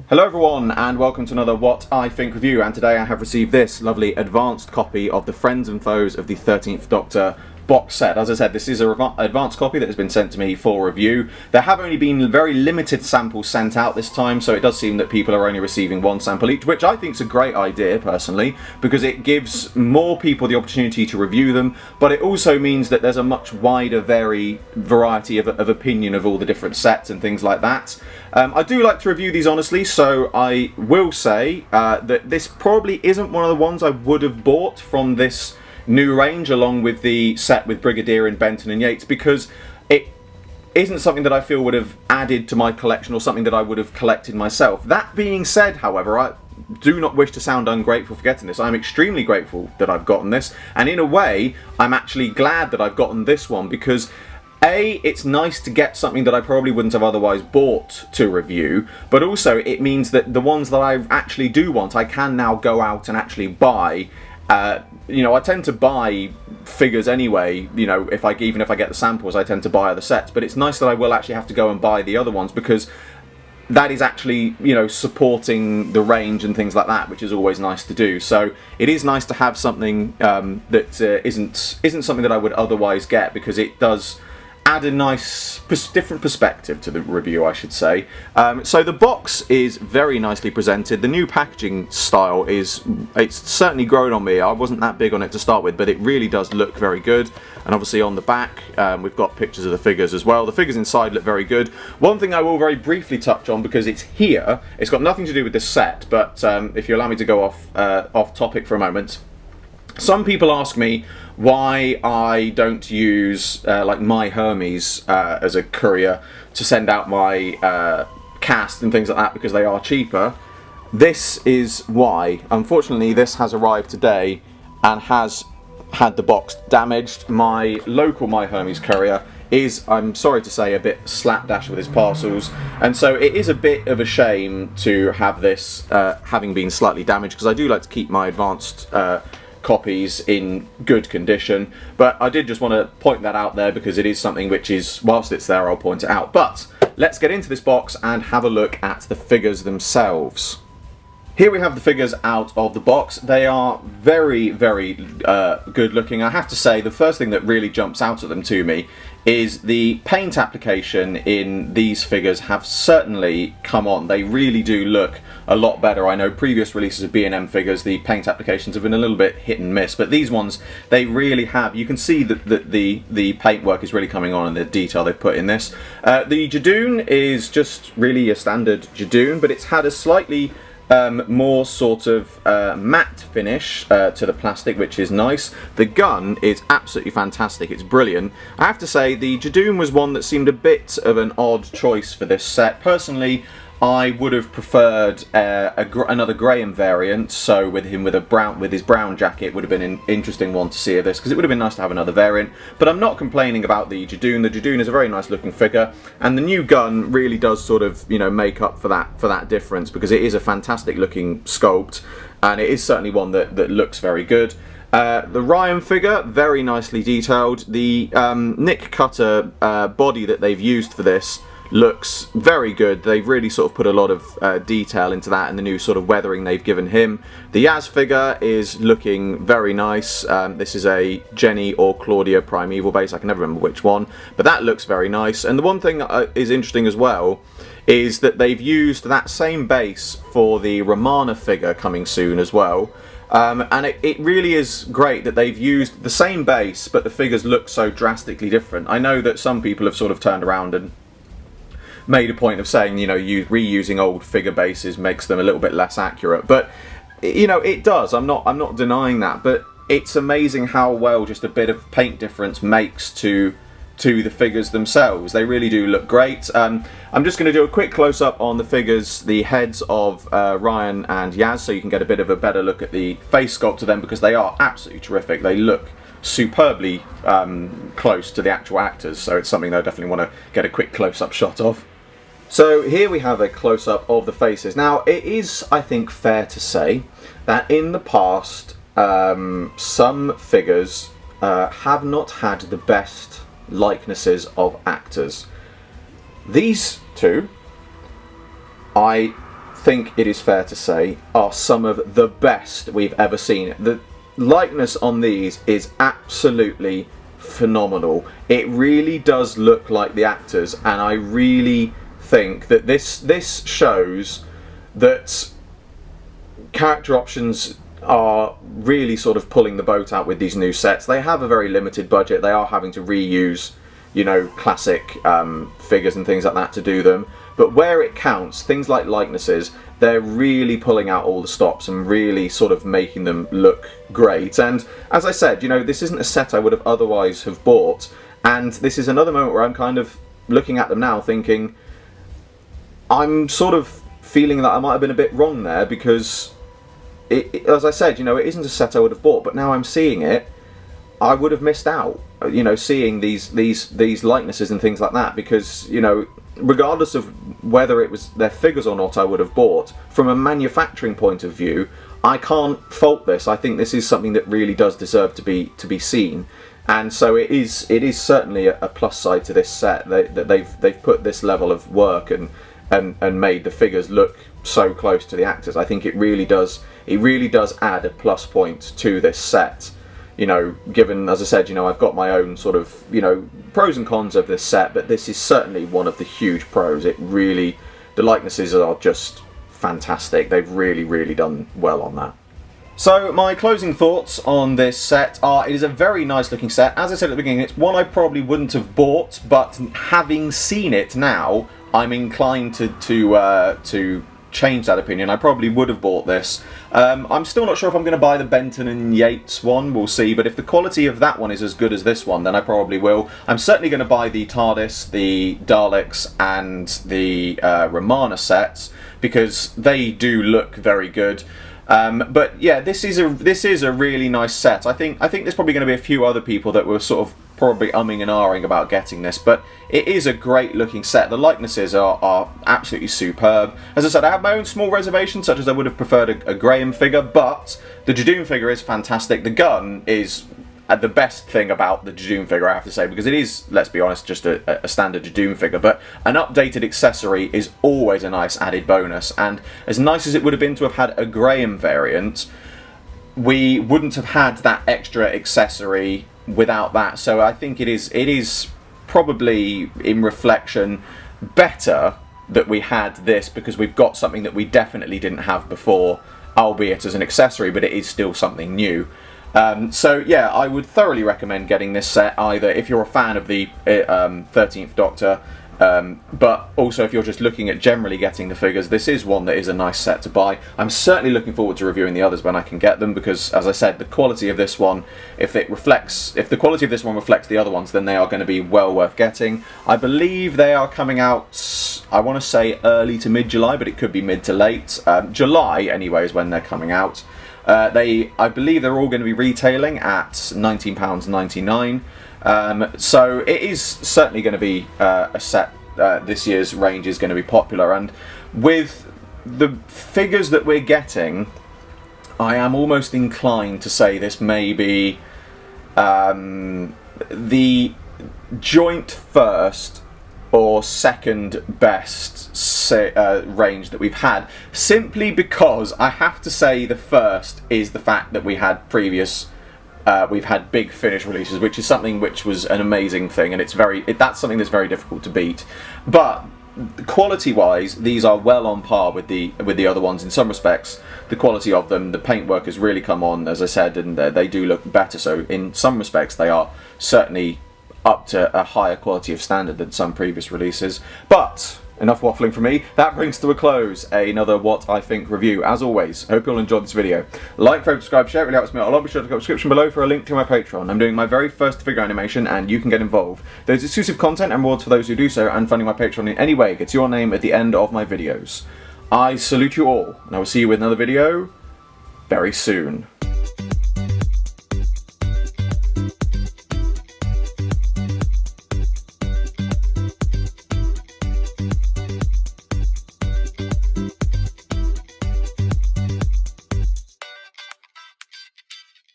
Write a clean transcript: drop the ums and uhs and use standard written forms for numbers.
Hello everyone and welcome to another What I Think review, and today I have received this lovely advanced copy of the Friends and Foes of the 13th Doctor box set. As I said, this is an advanced copy that has been sent to me for review. There have only been very limited samples sent out this time, so it does seem that people are only receiving one sample each, which I think is a great idea personally, because it gives more people the opportunity to review them, but it also means that there's a much wider variety of opinion of all the different sets and things like that. I do like to review these honestly, so I will say that this probably isn't one of the ones I would have bought from this new range along with the set with Brigadier and Benton and Yates, because it isn't something that I feel would have added to my collection or something that I would have collected myself. That being said, however, I do not wish to sound ungrateful for getting this. I'm extremely grateful that I've gotten this, and in a way I'm actually glad that I've gotten this one, because A, it's nice to get something that I probably wouldn't have otherwise bought to review, but also it means that the ones that I actually do want, I can now go out and actually buy. You know, I tend to buy figures anyway, you know, even if I get the samples, I tend to buy other sets, but it's nice that I will actually have to go and buy the other ones, because that is actually, you know, supporting the range and things like that, which is always nice to do. So it is nice to have something that isn't something that I would otherwise get, because it does add a nice different perspective to the review, I should say. So the box is very nicely presented. The new packaging style it's certainly grown on me. I wasn't that big on it to start with, but it really does look very good. And obviously on the back we've got pictures of the figures as well. The figures inside look very good. One thing I will very briefly touch on, because it's here, it's got nothing to do with this set, but if you allow me to go off topic for a moment. Some people ask me why I don't use like my Hermes as a courier to send out my cast and things like that, because they are cheaper. This is why. Unfortunately, this has arrived today and has had the box damaged. My local My Hermes courier is, I'm sorry to say, a bit slapdash with his parcels, and so it is a bit of a shame to have this having been slightly damaged, because I do like to keep my advanced copies in good condition. But I did just want to point that out there, because it is something which is, whilst it's there, I'll point it out. But let's get into this box and have a look at the figures themselves. Here we have the figures out of the box. They are very, very good looking. I have to say, the first thing that really jumps out at them to me is the paint application in these figures have certainly come on. They really do look a lot better. I know previous releases of B&M figures, the paint applications have been a little bit hit and miss, but these ones, they really have. You can see that the paintwork is really coming on and the detail they've put in this. The Jadoon is just really a standard Jadoon, but it's had a slightly more sort of matte finish to the plastic, which is nice. The gun is absolutely fantastic, it's brilliant. I have to say, the Jadoon was one that seemed a bit of an odd choice for this set. Personally, I would have preferred another Graham variant, so with his brown jacket would have been an interesting one to see of this, because it would have been nice to have another variant. But I'm not complaining about the Jadoon. The Jadoon is a very nice looking figure, and the new gun really does sort of, you know, make up for that difference, because it is a fantastic looking sculpt, and it is certainly one that looks very good. The Ryan figure, very nicely detailed. The Nick Cutter body that they've used for this looks very good. They've really sort of put a lot of detail into that, and the new sort of weathering they've given him. The Yaz figure is looking very nice. This is a Jenny or Claudia Primeval base, I can never remember which one, but that looks very nice. And the one thing that is interesting as well is that they've used that same base for the Romana figure coming soon as well. And it really is great that they've used the same base, but the figures look so drastically different. I know that some people have sort of turned around and made a point of saying, you know, reusing old figure bases makes them a little bit less accurate, but you know, it does. I'm not denying that, but it's amazing how well just a bit of paint difference makes to the figures themselves. They really do look great. I'm just going to do a quick close-up on the figures, the heads of Ryan and Yaz, so you can get a bit of a better look at the face sculpt of them, because they are absolutely terrific. They look superbly close to the actual actors, so it's something that I definitely want to get a quick close-up shot of. So here we have a close-up of the faces. Now, it is, I think, fair to say that in the past, some figures have not had the best likenesses of actors. These two, I think it is fair to say, are some of the best we've ever seen. The likeness on these is absolutely phenomenal. It really does look like the actors, and I really think that this shows that character options are really sort of pulling the boat out with these new sets. They have a very limited budget. They are having to reuse, you know, classic figures and things like that to do them. But where it counts, things like likenesses, they're really pulling out all the stops and really sort of making them look great. And as I said, you know, this isn't a set I would have otherwise have bought. And this is another moment where I'm kind of looking at them now thinking, I'm sort of feeling that I might have been a bit wrong there, because as I said, you know, it isn't a set I would have bought, but now I'm seeing it, I would have missed out, you know, seeing these likenesses and things like that, because, you know, regardless of whether it was their figures or not I would have bought, from a manufacturing point of view, I can't fault this. I think this is something that really does deserve to be seen. And so it is certainly a plus side to this set, that they've put this level of work and made the figures look so close to the actors. I think it really does add a plus point to this set. You know, given, as I said, you know, I've got my own sort of, you know, pros and cons of this set, but this is certainly one of the huge pros. It really, the likenesses are just fantastic. They've really done well on that. So my closing thoughts on this set are, it is a very nice looking set. As I said at the beginning, it's one I probably wouldn't have bought, but having seen it now, I'm inclined to change that opinion. I probably would have bought this. I'm still not sure if I'm going to buy the Benton and Yates one, we'll see, but if the quality of that one is as good as this one, then I probably will. I'm certainly going to buy the TARDIS, the Daleks and the Romana sets, because they do look very good. But yeah, this is a really nice set. I think there's probably going to be a few other people that were sort of probably umming and ahhing about getting this, but it is a great looking set. The likenesses are absolutely superb. As I said, I have my own small reservations, such as I would have preferred a Graham figure, but the Judoon figure is fantastic. The gun is the best thing about the Judoon figure, I have to say, because it is, let's be honest, just a standard Judoon figure, but an updated accessory is always a nice added bonus, and as nice as it would have been to have had a Graham variant, we wouldn't have had that extra accessory without that. So I think it is probably, in reflection, better that we had this, because we've got something that we definitely didn't have before, albeit as an accessory, but it is still something new. So yeah, I would thoroughly recommend getting this set, either if you're a fan of the 13th Doctor, but also if you're just looking at generally getting the figures. This is one that is a nice set to buy. I'm certainly looking forward to reviewing the others when I can get them, because, as I said, the quality of this one, if the quality of this one reflects the other ones, then they are going to be well worth getting. I believe they are coming out, I want to say early to mid-July, but it could be mid to late. July, anyway, is when they're coming out. I believe they're all going to be retailing at £19.99. So it is certainly going to be a set. This year's range is going to be popular, and with the figures that we're getting, I am almost inclined to say this may be the joint first or second best range that we've had, simply because I have to say the first is the fact that we had we've had big Finish releases, which is something which was an amazing thing, and that's something that's very difficult to beat. But quality-wise, these are well on par with the other ones in some respects. The quality of them, the paintwork has really come on, as I said, and they do look better. So in some respects, they are certainly up to a higher quality of standard than some previous releases. But enough waffling from me. That brings to a close another What I Think review. As always, I hope you all enjoyed this video. Like, favorite, subscribe, share, it really helps me out a lot. Be sure to go to the description below for a link to my Patreon. I'm doing my very first figure animation, and you can get involved. There's exclusive content and rewards for those who do so, and funding my Patreon in any way gets your name at the end of my videos. I salute you all, and I will see you with another video very soon.